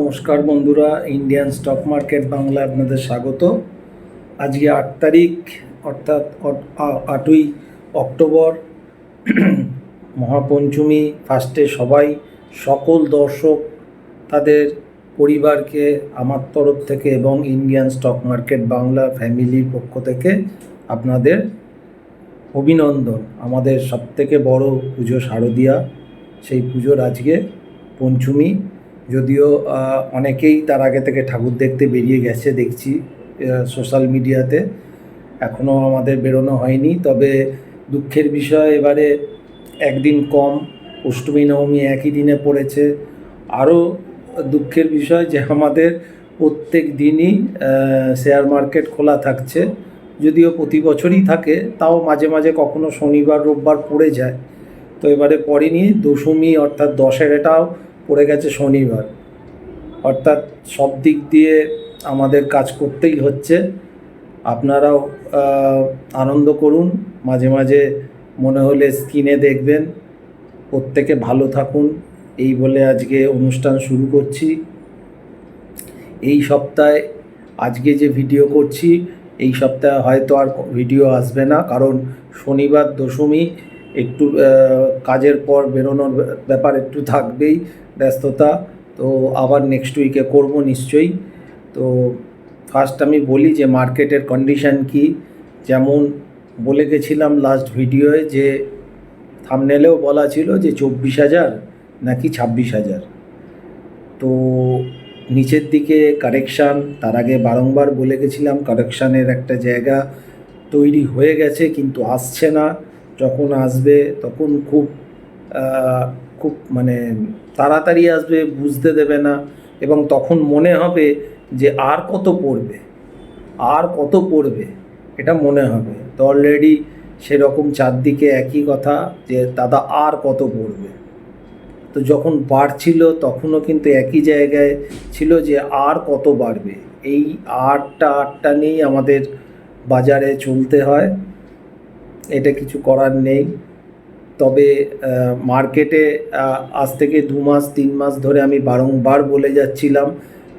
নমস্কার বন্ধুরা, Indian stock market বাংলায় আপনাদের স্বাগত। আজকে 8 তারিখ অর্থাৎ 8ই অক্টোবর, মহাপঞ্চমী। ফার্স্টে সবাই সকল দর্শক তাদের পরিবারকে আমার তরফ থেকে এবং ইন্ডিয়ান স্টক মার্কেট বাংলা ফ্যামিলির পক্ষ থেকে আপনাদের অভিনন্দন। আমাদের সবথেকে বড় পুজো শারদীয়া, সেই পুজোর আজকে পঞ্চমী। যদিও অনেকেই তার আগে থেকে ঠাকুর দেখতে বেরিয়ে গেছে দেখছি সোশ্যাল মিডিয়াতে, এখনও আমাদের বেরোনো হয়নি। তবে দুঃখের বিষয়, এবারে একদিন কম, অষ্টমী নবমী একই দিনে পড়েছে। আরও দুঃখের বিষয় যে আমাদের প্রত্যেক দিনই শেয়ার মার্কেট খোলা থাকছে, যদিও প্রতি বছরই থাকে, তাও মাঝে মাঝে কখনো শনিবার রোববার পড়ে যায়। তো এবারে পড়েনি, দশমী অর্থাৎ দশেরাটাও পড়ে গেছে শনিবার। অর্থাৎ সব দিক দিয়ে আমাদের কাজ করতেই হচ্ছে। আপনারাও আনন্দ করুন, মাঝে মাঝে মনে হলে স্ক্রিনে দেখবেন। প্রত্যেকে ভালো থাকুন, এই বলে আজকে অনুষ্ঠান শুরু করছি। এই সপ্তাহে আজকে যে ভিডিও করছি, এই সপ্তাহে হয়তো আর ভিডিও আসবে না, কারণ শনিবার দশমী, একটু কাজের পর বেরোনোর ব্যাপার একটু থাকবেই, ব্যস্ততা। তো আবার নেক্সট উইকে করব নিশ্চয়ই। তো ফার্স্ট আমি বলি যে মার্কেটের কন্ডিশন কি। যেমন বলে গেছিলাম লাস্ট ভিডিওয়ে, যে থাম্বনেলেও বলা ছিল যে 24,000 নাকি 26,000। তো নিচের দিকে কারেকশান, তার আগে বারংবার বলে গেছিলাম কারেকশানের একটা জায়গা তৈরি হয়ে গেছে, কিন্তু আসছে না। যখন আসবে তখন খুব মানে তাড়াতাড়ি আসবে, বুঝতে দেবে না, এবং তখন মনে হবে যে আর কত পড়বে, আর কত পড়বে, এটা মনে হবে। তো অলরেডি সেরকম চারদিকে একই কথা, যে দাদা আর কত পড়বে। তো যখন বাড়ছিল তখনও কিন্তু একই জায়গায় ছিল যে আর কত বাড়বে। এই আটটা নিয়েই আমাদের বাজারে চলতে হয়, এটা কিছু করার নেই। তবে মার্কেটে আজ থেকে 2 মাস 3 মাস ধরে আমি বারংবার বলে যাচ্ছিলাম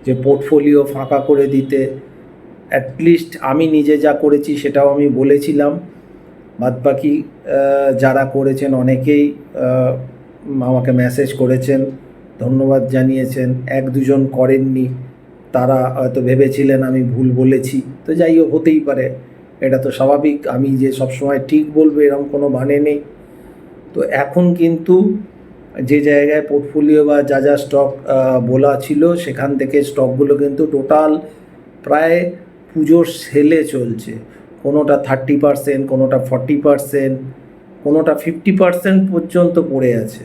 যে পোর্টফোলিও ফাঁকা করে দিতে। অ্যাটলিস্ট আমি নিজে যা করেছি সেটাও আমি বলেছিলাম, বাদবাকি যারা করেছেন অনেকেই আমাকে মেসেজ করেছেন, ধন্যবাদ জানিয়েছেন। 1-2 জন করেননি, তারা হয়তো ভেবেছিলেন আমি ভুল বলেছি। তো যাই হোক, হতেই পারে, এটা তো স্বাভাবিক। আমি যে সবসময় ঠিক বলবো এরকম কোনো মানে নেই। তো এখন কিন্তু যে জায়গায় পোর্টফোলিও বা যা যা স্টক বলা ছিল, সেখান থেকে স্টকগুলো কিন্তু টোটাল প্রায় পুজোর সেলে চলছে। কোনোটা 30%, কোনোটা 40%, কোনোটা 50% পর্যন্ত পড়ে আছে।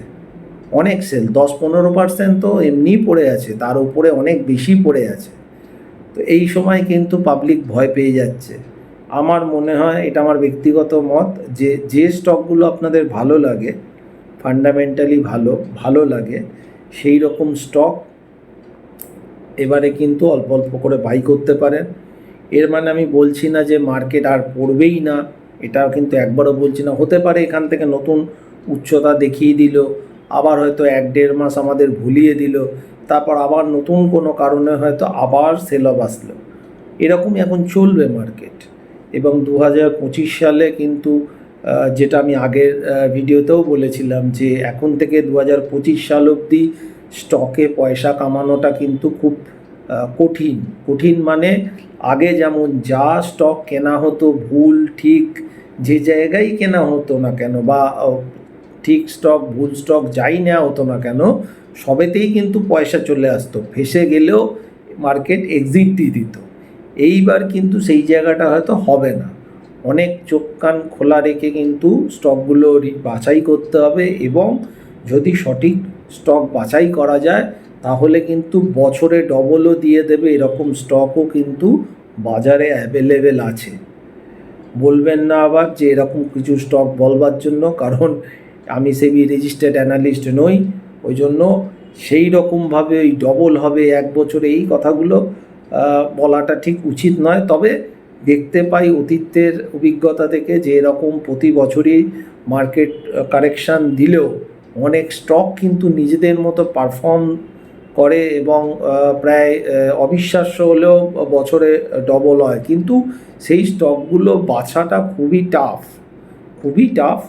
অনেক সেল 10-15% তো এমনিই পড়ে আছে, তার উপরে অনেক বেশি পড়ে আছে। তো এই সময় কিন্তু পাবলিক ভয় পেয়ে যাচ্ছে। আমার মনে হয়, এটা আমার ব্যক্তিগত মত, যে যে স্টকগুলো আপনাদের ভালো লাগে, ফান্ডামেন্টালি ভালো লাগে, সেই রকম স্টক এবারে কিন্তু অল্প অল্প করে বাই করতে পারেন। এর মানে আমি বলছি না যে মার্কেট আর পড়বেই না, এটাও কিন্তু একবারও বলছি না। হতে পারে এখান থেকে নতুন উচ্চতা দেখিয়ে দিল, আবার হয়তো 1-1.5 মাস আমাদের ভুলিয়ে দিল, তারপর আবার নতুন কোনো কারণে হয়তো আবার সেল অফ আসলো। এরকমই এখন চলবে মার্কেট। এবং 2025 সালে কিন্তু যেটা আমি আগের ভিডিওতেও বলেছিলাম, যে এখন থেকে 2025 সাল অবধি স্টকে পয়সা কামানোটা কিন্তু খুব কঠিন। মানে আগে যেমন যা স্টক কেনা হতো, ভুল ঠিক যে জায়গায় কেনা হতো না কেন, বা ঠিক স্টক ভুল স্টক যাই নেওয়া হতো না কেন, সবেতেই কিন্তু পয়সা চলে আসতো, ফেসে গেলেও মার্কেট এক্সিট দিয়ে দিত। এইবার কিন্তু সেই জায়গাটা হয়তো হবে না। অনেক চোখ কান খোলা রেখে কিন্তু স্টকগুলো বাছাই করতে হবে, এবং যদি সঠিক স্টক বাছাই করা যায় তাহলে কিন্তু বছরে ডবলও দিয়ে দেবে, এরকম স্টকও কিন্তু বাজারে অ্যাভেলেবেল আছে। বলবেন না আবার যে এরকম কিছু স্টক বলবার জন্য, কারণ আমি সেবি রেজিস্টার্ড অ্যানালিস্ট নই, ওই জন্য সেই রকমভাবে ওই ডবল হবে 1 বছরে এই কথাগুলো বলাটা ঠিক উচিত নয়। তবে দেখতে পাই অতীতের অভিজ্ঞতা থেকে যে এরকম প্রতি বছরই মার্কেট কারেকশান দিলেও অনেক স্টক কিন্তু নিজেদের মতো পারফর্ম করে এবং প্রায় অবিশ্বাস্য হলেও বছরে ডবল হয়, কিন্তু সেই স্টকগুলো বাছাটা খুবই টাফ।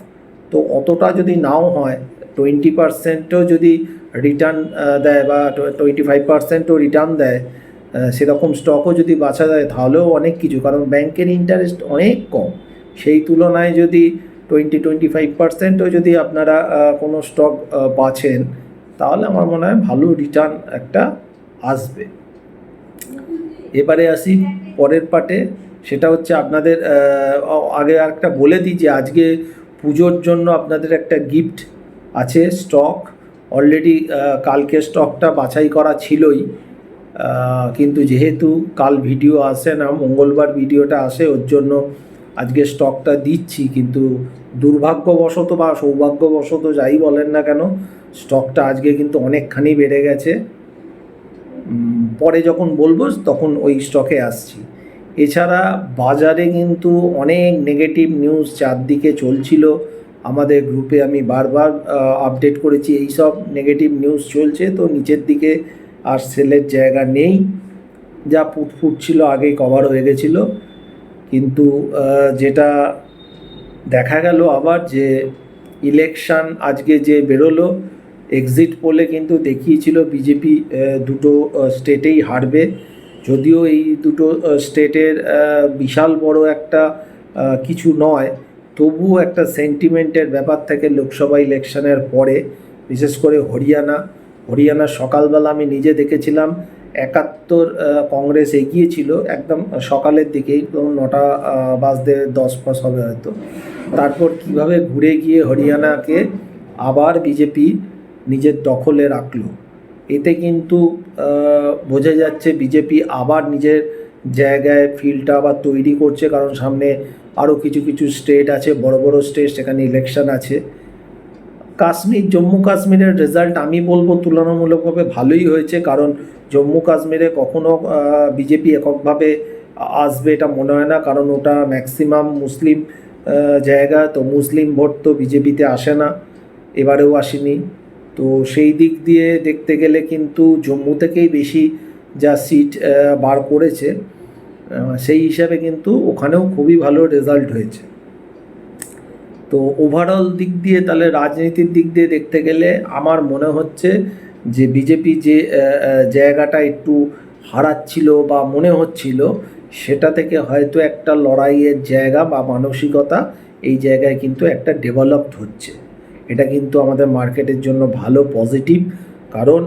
তো অতটা যদি নাও হয়, 20%ও যদি রিটার্ন দেয় বা 25%ও রিটার্ন দেয়, সেরকম স্টকও যদি বাছা যায় তাহলেও অনেক কিছু, কারণ ব্যাংকের ইন্টারেস্ট অনেক কম। সেই তুলনায় যদি 25%ও যদি আপনারা কোনো স্টক বাছেন, তাহলে আমার মনে হয় ভালো রিটার্ন একটা আসবে। এবারে আসি পরের পার্টে, সেটা হচ্ছে আপনাদের আগে একটা বলে দিই যে আজকে পুজোর জন্য আপনাদের একটা গিফট আছে স্টক। অলরেডি কালকে স্টকটা বাছাই করা ছিলই, কিন্তু যেহেতু কাল ভিডিও আসে না, মঙ্গলবার ভিডিওটা আসে, ওর জন্য আজকে স্টকটা দিচ্ছি। কিন্তু দুর্ভাগ্যবশত বা সৌভাগ্যবশত যাই বলেন না কেন, স্টকটা আজকে কিন্তু অনেকখানি বেড়ে গেছে। পরে যখন বলবো তখন ওই স্টকে আসছি। এছাড়া বাজারে কিন্তু অনেক নেগেটিভ নিউজ চারদিকে চলছিল, আমাদের গ্রুপে আমি বারবার আপডেট করেছি এই সব নেগেটিভ নিউজ চলছে, তো নিচের দিকে আর সেলের জায়গা নেই। যা ফুট ছিল আগেই কভার হয়ে গেছিলো। কিন্তু যেটা দেখা গেল আবার যে ইলেকশান আজকে যে বেরোলো, এক্সিট পোলে কিন্তু দেখিয়েছিল বিজেপি দুটো স্টেটেই হারবে। যদিও এই দুটো স্টেটের বিশাল বড় একটা কিছু নয়, তবুও একটা সেন্টিমেন্টের ব্যাপার থেকে লোকসভা ইলেকশনের পরে, বিশেষ করে হরিয়ানা সকালবেলা আমি নিজে দেখেছিলাম 71 কংগ্রেস এগিয়েছিল একদম সকালের দিকেই, 9টা বাজতে 10 হবে হয়তো। তারপর কিভাবে ঘুরে গিয়ে হরিয়ানাকে আবার বিজেপি নিজের দখলে রাখলো। এতে কিন্তু বোঝা যাচ্ছে বিজেপি আবার নিজের জায়গায় ফিল্ডটা আবার তৈরি করছে, কারণ সামনে আরও কিছু স্টেট আছে, বড় বড় স্টেট, সেখানে ইলেকশন আছে। জম্মু কাশ্মীরের রেজাল্ট আমি বলবো তুলনামূলকভাবে ভালোই হয়েছে, কারণ জম্মু কাশ্মীরে কখনো বিজেপি এককভাবে আসবে এটা মনে হয় না, কারণ ওটা ম্যাক্সিমাম মুসলিম জায়গা, তো মুসলিম ভোট তো বিজেপিতে আসে না, এবারেও আসেনি। তো সেই দিক দিয়ে দেখতে গেলে কিন্তু জম্মু থেকেই বেশি যা সিট বার করেছে, সেই হিসাবে কিন্তু ওখানেও খুবই ভালো রেজাল্ট হয়েছে। তো ওভারঅল দিক দিয়ে, তাহলে রাজনীতির দিক দিয়ে দেখতে গেলে আমার মনে হচ্ছে যে বিজেপি যে জায়গাটা একটু হারাচ্ছিল বা মনে হচ্ছিল, সেটা থেকে হয়তো একটা লড়াইয়ের জায়গা বা মানসিকতা এই জায়গায় কিন্তু একটা ডেভেলপড হচ্ছে। এটা কিন্তু আমাদের মার্কেটের জন্য ভালো, পজিটিভ, কারণ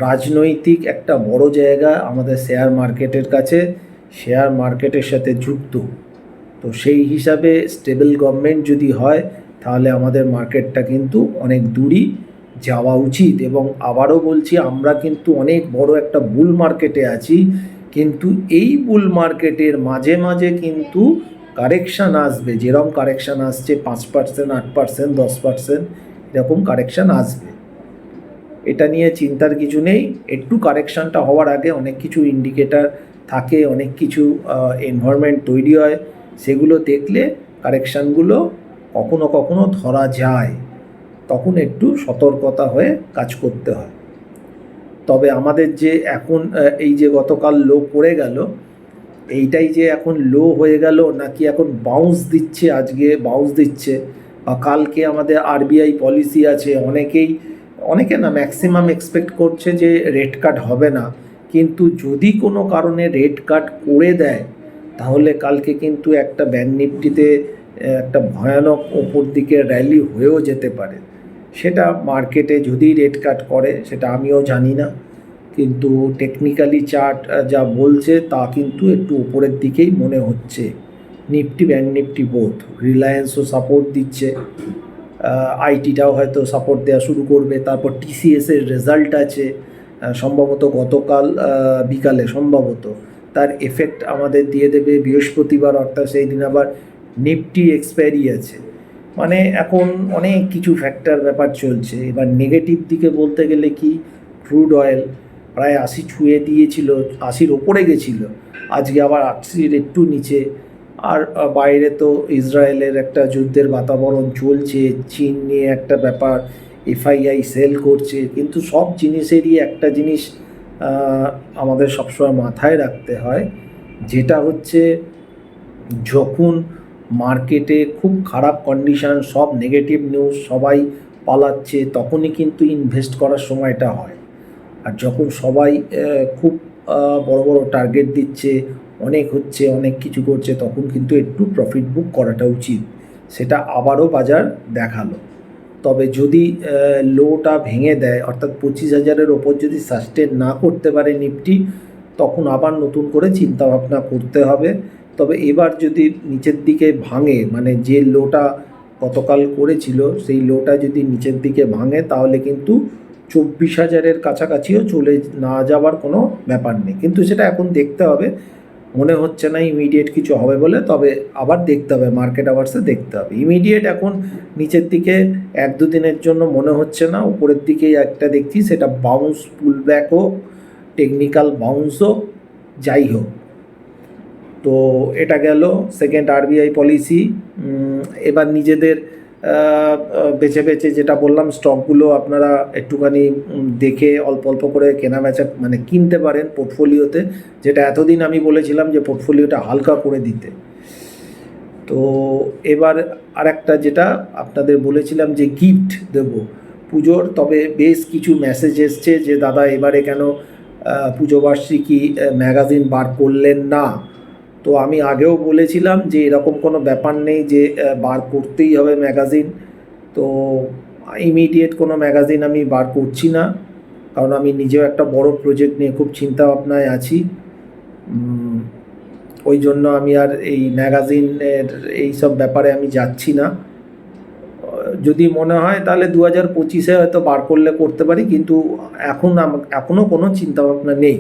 রাজনৈতিক একটা বড় জায়গা আমাদের শেয়ার মার্কেটের কাছে, শেয়ার মার্কেটের সাথে যুক্ত। তো সেই হিসাবে স্টেবল গভর্নমেন্ট যদি হয়, তাহলে আমাদের মার্কেটটা কিন্তু অনেক দূরই যাওয়া উচিত। এবং আবারও বলছি, আমরা কিন্তু অনেক বড় একটা বুল মার্কেটে আছি, কিন্তু এই বুল মার্কেটের মাঝে মাঝে কিন্তু কারেকশান আসবে। যেরকম কারেকশান আসছে 5%, 8%, 10%, এরকম কারেকশান আসবে, এটা নিয়ে চিন্তার কিছু নেই। একটু কারেকশানটা হওয়ার আগে অনেক কিছু ইন্ডিকেটার থাকে, অনেক কিছু এনভায়রনমেন্ট তৈরি হয়, সেগুলো দেখলে কারেকশানগুলো কখনো কখনো ধরা যায়, তখন একটু সতর্কতা হয়ে কাজ করতে হয়। তবে আমাদের যে এখন এই যে গতকাল লো পড়ে গেল, এইটাই যে এখন লো হয়ে গেল নাকি এখন বাউন্স দিচ্ছে, আজকে বাউন্স দিচ্ছে বা কালকে আমাদের আরবিআই পলিসি আছে, অনেকে না ম্যাক্সিমাম এক্সপেক্ট করছে যে রেট কাট হবে না, কিন্তু যদি কোনো কারণে রেট কাট করে দেয়, তাহলে কালকে কিন্তু একটা ব্যাংক নিফটিতে একটা ভয়ানক ওপর দিকে র্যালি হয়েও যেতে পারে। সেটা মার্কেটে যদি রেট কাট করে সেটা আমিও জানি না, কিন্তু টেকনিক্যালি চার্ট যা বলছে তা কিন্তু একটু উপরের দিকেই মনে হচ্ছে। নিফটি, ব্যাংক নিফটি বোথ, রিলায়েন্সও সাপোর্ট দিচ্ছে, আইটিটাও হয়তো সাপোর্ট দেওয়া শুরু করবে। তারপর টিসিএসের রেজাল্ট আছে সম্ভবত গতকাল বিকালে, সম্ভবত তার এফেক্ট আমাদের দিয়ে দেবে বৃহস্পতিবার, অর্থাৎ সেই দিন আবার নিফটি এক্সপায়ারি আছে। মানে এখন অনেক কিছু ফ্যাক্টর ব্যাপার চলছে। এবার নেগেটিভ দিকে বলতে গেলে কি, ক্রুড অয়েল প্রায় 80 ছুঁয়ে দিয়েছিল, 80-র ওপরে গেছিলো, আজকে আবার 80-র একটু নিচে। আর বাইরে তো ইসরায়েলের একটা যুদ্ধের বাতাবরণ চলছে, চীন নিয়ে একটা ব্যাপার, এফআইআই সেল করছে, কিন্তু সব জিনিসেরই একটা জিনিস আমাদের সবসময় মাথায় রাখতে হয়, যেটা হচ্ছে যখন মার্কেটে খুব খারাপ কন্ডিশন, সব নেগেটিভ নিউজ, সবাই পালাচ্ছে, তখনই কিন্তু ইনভেস্ট করার সময়টা হয়। আর যখন সবাই খুব বড় বড় টার্গেট দিচ্ছে, অনেক হচ্ছে, অনেক কিছু করছে, তখন কিন্তু একটু প্রফিট বুক করাটা উচিত। সেটা আবারও বাজার দেখালো। তবে যদি লোটা ভেঙে দেয়, অর্থাৎ 25,000-এর ওপর যদি সাস্টেন না করতে পারে নিফটি, তখন আবার নতুন করে চিন্তাভাবনা করতে হবে। তবে এবার যদি নিচের দিকে ভাঙে, মানে যে লোটা গতকাল করেছিল সেই লোটা যদি নিচের দিকে ভাঙে, তাহলে কিন্তু 24,000-এর কাছাকাছিও চলে না যাওয়ার কোনো ব্যাপার নেই। কিন্তু সেটা এখন দেখতে হবে, মনে হচ্ছে না ইমিডিয়েট কিছু হবে বলে। তবে আবার দেখতে হবে, মার্কেট আওয়ার্সে দেখতে হবে। ইমিডিয়েট এখন নিচের দিকে 1-2 দিনের জন্য মনে হচ্ছে না, উপরের দিকেই একটা দেখছি, সেটা বাউন্স পুলব্যাক হোক, টেকনিক্যাল বাউন্স হোক, যাই হোক। তো এটা গেল সেকেন্ড আরবিআই পলিসি। এবার নিজেদের বেছে বেছে যেটা বললাম, স্টকগুলো আপনারা একটুখানি দেখে অল্প অল্প করে কেনা বেচা মানে কিনতে পারেন পোর্টফোলিওতে, যেটা এতদিন আমি বলেছিলাম যে পোর্টফোলিওটা হালকা করে দিতে। তো এবার আরেকটা যেটা আপনাদের বলেছিলাম যে গিফট দেব পুজোর, তবে বেশ কিছু মেসেজ এসছে যে দাদা এবারে কেন পুজোবার্ষিকী ম্যাগাজিন বার করলেন না। তো আমি আগেও বলেছিলাম যে এরকম কোনো ব্যাপার নেই যে বার করতেই হবে ম্যাগাজিন। তো ইমিডিয়েট কোনো ম্যাগাজিন আমি বার করছি না, কারণ আমি নিজেও একটা বড় প্রজেক্ট নিয়ে খুব চিন্তা ভাবনায় আছি। ওই জন্য আমি আর এই ম্যাগাজিনের এই সব ব্যাপারে আমি যাচ্ছি না। যদি মনে হয় তাহলে 2025-এ হয়তো বার করলে করতে পারি, কিন্তু এখনও কোনো চিন্তাভাবনা নেই।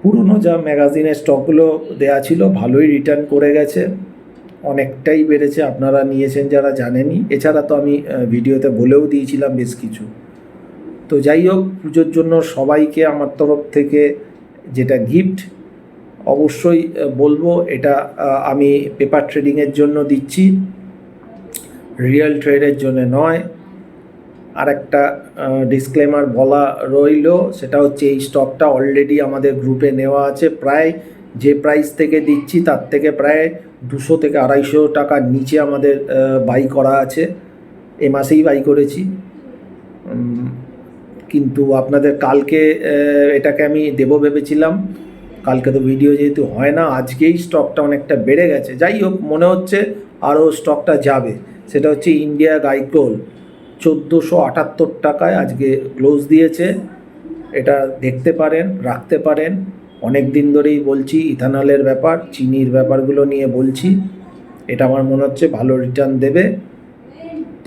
পুরনো যা ম্যাগাজিনের স্টকগুলো দেয়া ছিল ভালোই রিটার্ন করে গেছে, অনেকটাই বেড়েছে, আপনারা নিয়েছেন যারা জানেনই। এছাড়া তো আমি ভিডিওতে বলেও দিয়েছিলাম বেশ কিছু। তো যাই হোক, পুজোর জন্য সবাইকে আমার তরফ থেকে যেটা গিফট অবশ্যই বলবো, এটা আমি পেপার ট্রেডিংয়ের জন্য দিচ্ছি, রিয়েল ট্রেডের জন্য নয়। আর একটা ডিসক্লেমার বলা রইল, সেটা হচ্ছে এই স্টকটা অলরেডি আমাদের গ্রুপে নেওয়া আছে। প্রায় যে প্রাইস থেকে দিচ্ছি তার থেকে প্রায় 200 থেকে 250 টাকার নিচে আমাদের বাই করা আছে। এ মাসেই বাই করেছি। কিন্তু আপনাদের কালকে এটাকে আমি দেবো ভেবেছিলাম, কালকে তো ভিডিও যেহেতু হয় না, আজকেই স্টকটা অনেকটা বেড়ে গেছে। যাই হোক, মনে হচ্ছে আরও স্টকটা যাবে। সেটা হচ্ছে ইন্ডিয়া গাইকোল 1478 টাকায় আজকে ক্লোজ দিয়েছে। এটা দেখতে পারেন, রাখতে পারেন। অনেক দিন ধরেই বলছি ইথানলের ব্যাপার, চিনির ব্যাপারগুলো নিয়ে বলছি। এটা আমার মনে হচ্ছে ভালো রিটার্ন দেবে।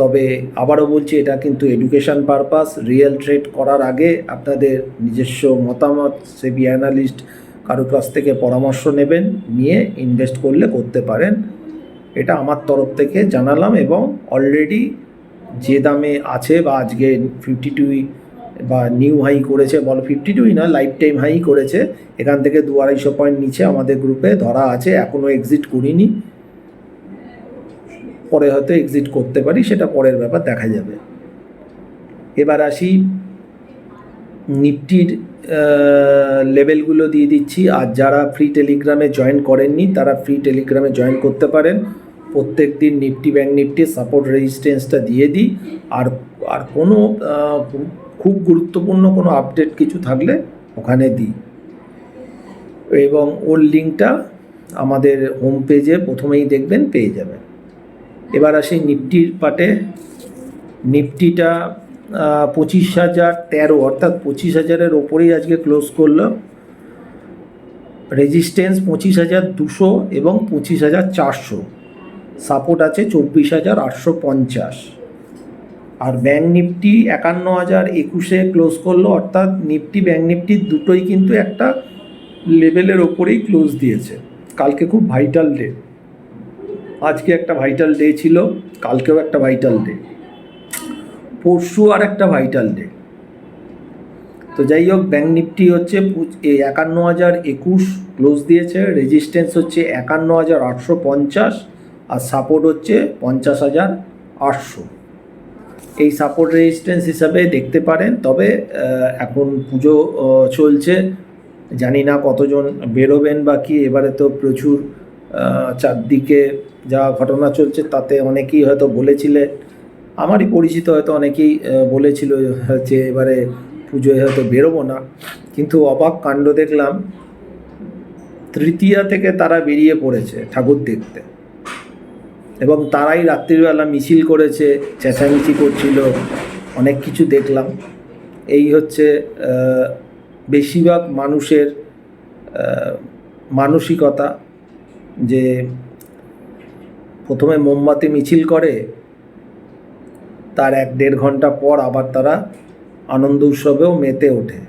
তবে আবারও বলছি, এটা কিন্তু এডুকেশন পারপাস। রিয়েল ট্রেড করার আগে আপনাদের নিজস্ব মতামত, সেবি অ্যানালিস্ট কারোর কাছ থেকে পরামর্শ নেবেন, নিয়ে ইনভেস্ট করলে করতে পারেন। এটা আমার তরফ থেকে জানালাম। এবং অলরেডি যে দামে আছে বা আজকে 52 বা নিউ হাই করেছে, বলো 52 না, লাইফ টাইম হাই করেছে, এখান থেকে 200-250 পয়েন্ট নিচে আমাদের গ্রুপে ধরা আছে। এখনও এক্সিট করিনি, পরে হয়তো এক্সিট করতে পারি, সেটা পরের ব্যাপার, দেখা যাবে। এবার আসি নিফটির লেভেলগুলো দিয়ে দিচ্ছি। আর যারা ফ্রি টেলিগ্রামে জয়েন করেননি তারা ফ্রি টেলিগ্রামে জয়েন করতে পারেন। প্রত্যেক দিন নিফটি ব্যাঙ্ক নিফটির সাপোর্ট রেজিস্ট্যান্সটা দিয়ে দিই। আর কোনো খুব গুরুত্বপূর্ণ কোনো আপডেট কিছু থাকলে ওখানে দিই, এবং ওর লিঙ্কটা আমাদের হোম পেজে প্রথমেই দেখবেন, পেয়ে যাবেন। এবার আসি নিফটির পার্টে। নিফটিটা 25,013, অর্থাৎ 25,000-এর ওপরেই আজকে ক্লোজ করলো। রেজিস্ট্যান্স 25,200 এবং 25,400, সাপোর্ট আছে 24,850। আর ব্যাঙ্ক নিফটি 51,021-এ ক্লোজ করলো, অর্থাৎ নিফটি ব্যাঙ্ক নিফটির দুটোই কিন্তু একটা লেভেলের ওপরেই ক্লোজ দিয়েছে। কালকে খুব ভাইটাল ডে, আজকে একটা ভাইটাল ডে ছিল, কালকেও একটা ভাইটাল ডে, পরশু আর একটা ভাইটাল ডে। তো যাই হোক, ব্যাঙ্ক নিফটি হচ্ছে 51,021 ক্লোজ দিয়েছে, রেজিস্ট্যান্স হচ্ছে 51,850, আর সাপোর্ট হচ্ছে 50,800। এই সাপোর্ট রেজিস্ট্যান্স হিসাবে দেখতে পারেন। তবে এখন পুজো চলছে, জানি না কতজন বেরোবেন বা কি। এবারে তো প্রচুর চারদিকে যা ঘটনা চলছে তাতে অনেকেই হয়তো বলেছিলে, আমারই পরিচিত হয়তো অনেকেই বলেছিল যে এবারে পুজোয় হয়তো বেরোবো না। কিন্তু অবাক কাণ্ড দেখলাম, তৃতীয়া থেকে তারা বেরিয়ে পড়েছে ঠাকুর দেখতে, এবং তারাই রাত্রিবেলা মিছিল করেছে, চেঁচামেচি করছিল, অনেক কিছু দেখলাম। এই হচ্ছে বেশিরভাগ মানুষের মানসিকতা, যে প্রথমে মোমবাতি মিছিল করে, তার 1-1.5 ঘন্টা পর আবার তারা আনন্দ উৎসবেও মেতে ওঠে,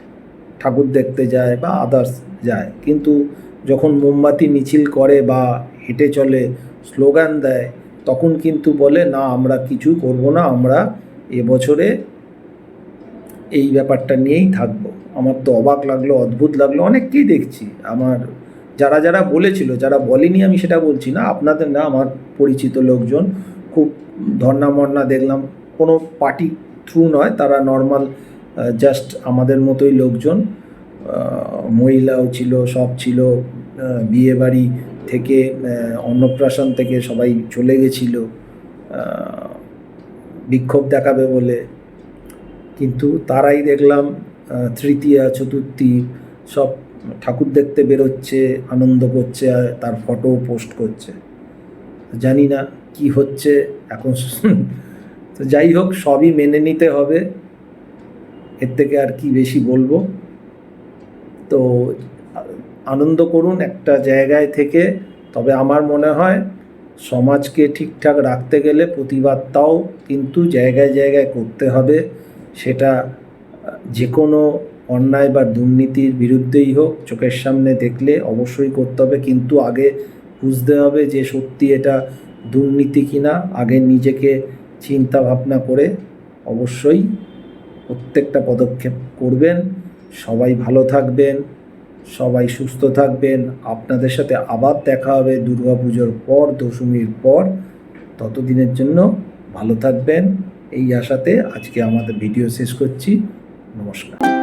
ঠাকুর দেখতে যায় বা আদার্স যায়। কিন্তু যখন মোমবাতি মিছিল করে বা হেঁটে চলে, স্লোগান দেয়, তখন কিন্তু বলে না আমরা কিছু করব না, আমরা এবছরে এই ব্যাপারটা নিয়েই থাকবো। আমার তো অবাক লাগলো, অদ্ভুত লাগলো। অনেককেই দেখছি, আমার যারা যারা বলেছিল, যারা বলেনি আমি সেটা বলছি না, আপনাদের না, আমার পরিচিত লোকজন খুব ধর্না মর্না দেখলাম, কোনো পার্টি থ্রু নয়, তারা নর্মাল জাস্ট আমাদের মতোই লোকজন, মহিলাও ছিল, সব ছিল, বিয়ে বাড়ি থেকে অন্নপ্রাশন থেকে সবাই চলে গেছিল বিক্ষোভ দেখাবে বলে। কিন্তু তারাই দেখলাম তৃতীয়া চতুর্থী সব ঠাকুর দেখতে বেরোচ্ছে, আনন্দ করছে, তার ফটো পোস্ট করছে। জানি না কি হচ্ছে এখন। তো যাই হোক, সবই মেনে নিতে হবে, এর থেকে আর কি বেশি বলবো। তো আনন্দ করুন একটা জায়গায় থেকে। তবে আমার মনে হয় সমাজকে ঠিকঠাক রাখতে গেলে প্রতিবাদটাও কিন্তু জায়গায় জায়গায় করতে হবে। সেটা যে কোনো অন্যায় বা দুর্নীতির বিরুদ্ধেই হোক, চোখের সামনে দেখলে অবশ্যই করতে হবে, কিন্তু আগে বুঝতে হবে যে সত্যি এটা দুর্নীতি কিনা। আগে নিজেকে চিন্তা ভাবনা করে অবশ্যই প্রত্যেকটা পদক্ষেপ করবেন। সবাই ভালো থাকবেন, সবাই সুস্থ থাকবেন। আপনাদের সাথে আবার দেখা হবে দুর্গাপুজোর পর, দশমীর পর। ততদিনের জন্য ভালো থাকবেন, এই আশাতে আজকে আমাদের ভিডিও শেষ করছি। নমস্কার।